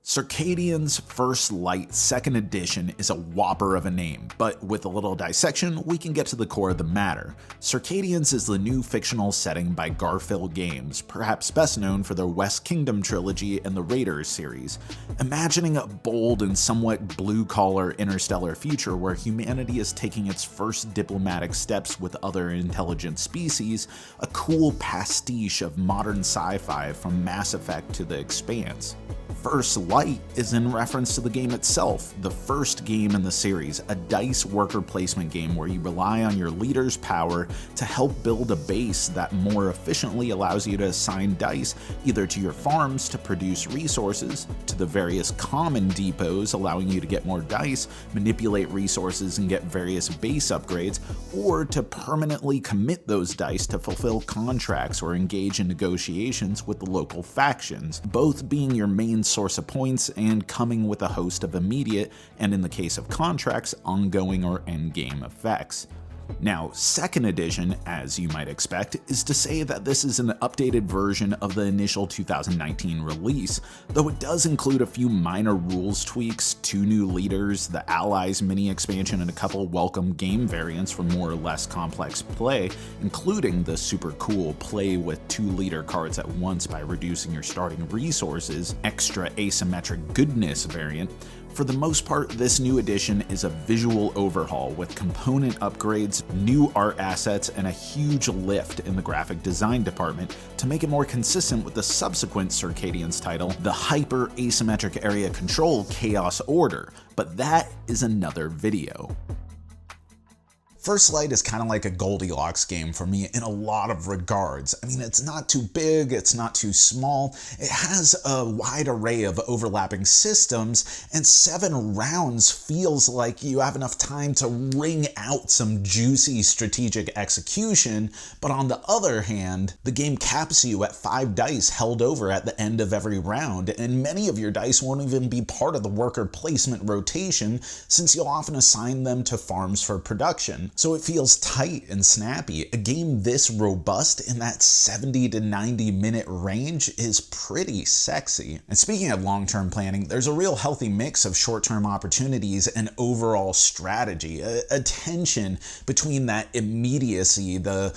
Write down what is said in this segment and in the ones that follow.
Circadians First Light 2nd Edition is a whopper of a name, but with a little dissection, we can get to the core of the matter. Circadians is the new fictional setting by Garphill Games, perhaps best known for their West Kingdom trilogy and the Raiders series. Imagining a bold and somewhat blue-collar interstellar future where humanity is taking its first diplomatic steps with other intelligent species, a cool pastiche of modern sci-fi from Mass Effect to The Expanse. First Light is in reference to the game itself, the first game in the series, a dice worker placement game where you rely on your leader's power to help build a base that more efficiently allows you to assign dice either to your farms to produce resources, to the various common depots allowing you to get more dice, manipulate resources and get various base upgrades, or to permanently commit those dice to fulfill contracts or engage in negotiations with the local factions, both being your main source of points and coming with a host of immediate, and in the case of contracts, ongoing or endgame effects. Now, 2nd edition, as you might expect, is to say that this is an updated version of the initial 2019 release, though it does include a few minor rules tweaks, 2 new leaders, the Allies mini expansion, and a couple welcome game variants for more or less complex play, including the super cool play with 2 leader cards at once by reducing your starting resources, extra asymmetric goodness variant. For the most part, this new edition is a visual overhaul with component upgrades, new art assets, and a huge lift in the graphic design department to make it more consistent with the subsequent Circadians title, the Hyper Asymmetric Area Control Chaos Order, but that is another video. First Light is kind of like a Goldilocks game for me in a lot of regards. I mean, it's not too big, it's not too small, it has a wide array of overlapping systems, and 7 rounds feels like you have enough time to wring out some juicy strategic execution, but on the other hand, the game caps you at 5 dice held over at the end of every round, and many of your dice won't even be part of the worker placement rotation since you'll often assign them to farms for production. So it feels tight and snappy. A game this robust in that 70 to 90 minute range is pretty sexy. And speaking of long-term planning, there's a real healthy mix of short-term opportunities and overall strategy, a tension between that immediacy, the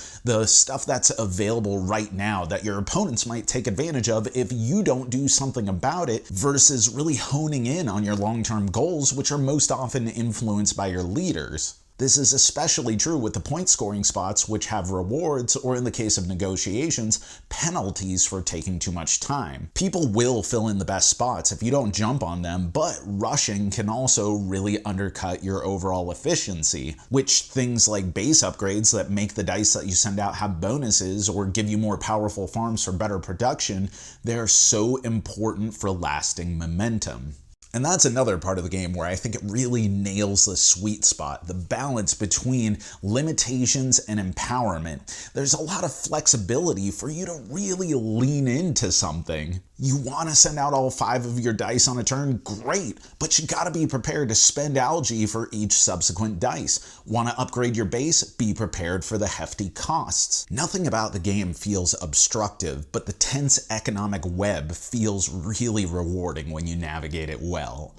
stuff that's available right now that your opponents might take advantage of if you don't do something about it, versus really honing in on your long-term goals, which are most often influenced by your leaders. This is especially true with the point scoring spots, which have rewards, or in the case of negotiations, penalties for taking too much time. People will fill in the best spots if you don't jump on them, but rushing can also really undercut your overall efficiency, which things like base upgrades that make the dice that you send out have bonuses or give you more powerful farms for better production, they're so important for lasting momentum. And that's another part of the game where I think it really nails the sweet spot, the balance between limitations and empowerment. There's a lot of flexibility for you to really lean into something. You want to send out all 5 of your dice on a turn? Great, but you gotta be prepared to spend algae for each subsequent dice. Want to upgrade your base? Be prepared for the hefty costs. Nothing about the game feels obstructive, but the tense economic web feels really rewarding when you navigate it well.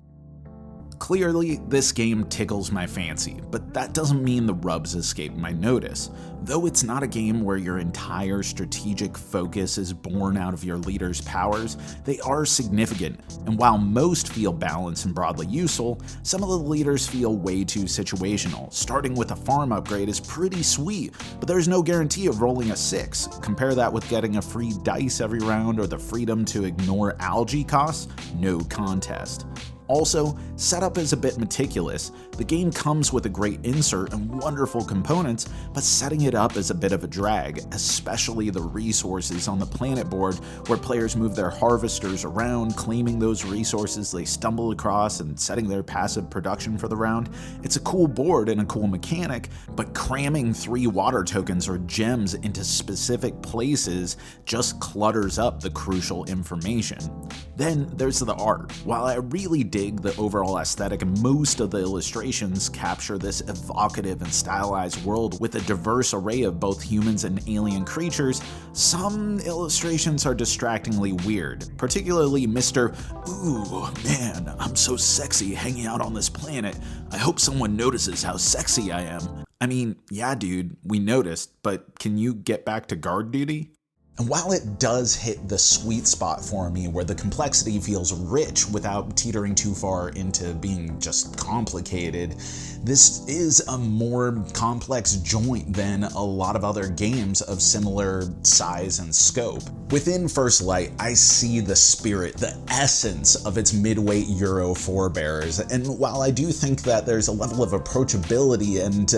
Clearly, this game tickles my fancy, but that doesn't mean the rubs escape my notice. Though it's not a game where your entire strategic focus is born out of your leader's powers, they are significant, and while most feel balanced and broadly useful, some of the leaders feel way too situational. Starting with a farm upgrade is pretty sweet, but there's no guarantee of rolling a 6. Compare that with getting a free dice every round or the freedom to ignore algae costs? No contest. Also, setup is a bit meticulous. The game comes with a great insert and wonderful components, but setting it up is a bit of a drag, especially the resources on the planet board where players move their harvesters around, claiming those resources they stumble across and setting their passive production for the round. It's a cool board and a cool mechanic, but cramming 3 water tokens or gems into specific places just clutters up the crucial information. Then there's the art. While I really dig the overall aesthetic, most of the illustrations capture this evocative and stylized world with a diverse array of both humans and alien creatures. Some illustrations are distractingly weird, particularly Mr. "Ooh, man, I'm so sexy hanging out on this planet. I hope someone notices how sexy I am." I mean, yeah dude, we noticed, but can you get back to guard duty? And while it does hit the sweet spot for me where the complexity feels rich without teetering too far into being just complicated, this is a more complex joint than a lot of other games of similar size and scope. Within First Light, I see the spirit, the essence of its midweight Euro forebears, and while I do think that there's a level of approachability and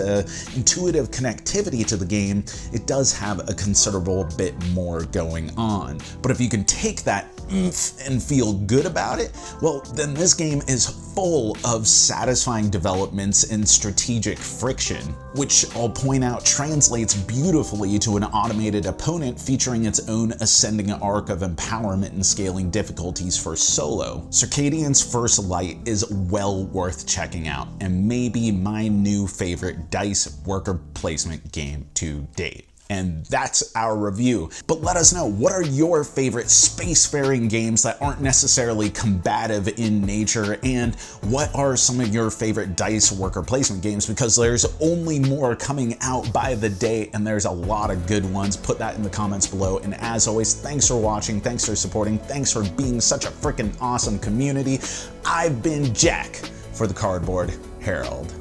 intuitive connectivity to the game, it does have a considerable bit more going on. But if you can take that oomph and feel good about it, well, then this game is full of satisfying developments and strategic friction, which I'll point out translates beautifully to an automated opponent featuring its own ascending arc of empowerment and scaling difficulties for solo. Circadians First Light is well worth checking out, and maybe my new favorite DICE worker placement game to date. And that's our review. But let us know, what are your favorite spacefaring games that aren't necessarily combative in nature, and what are some of your favorite DICE worker placement games? Because there's only more coming out by the day, and there's a lot of good ones. Put that in the comments below. And as always, thanks for watching, thanks for supporting, thanks for being such a freaking awesome community. I've been Jack for the Cardboard Herald.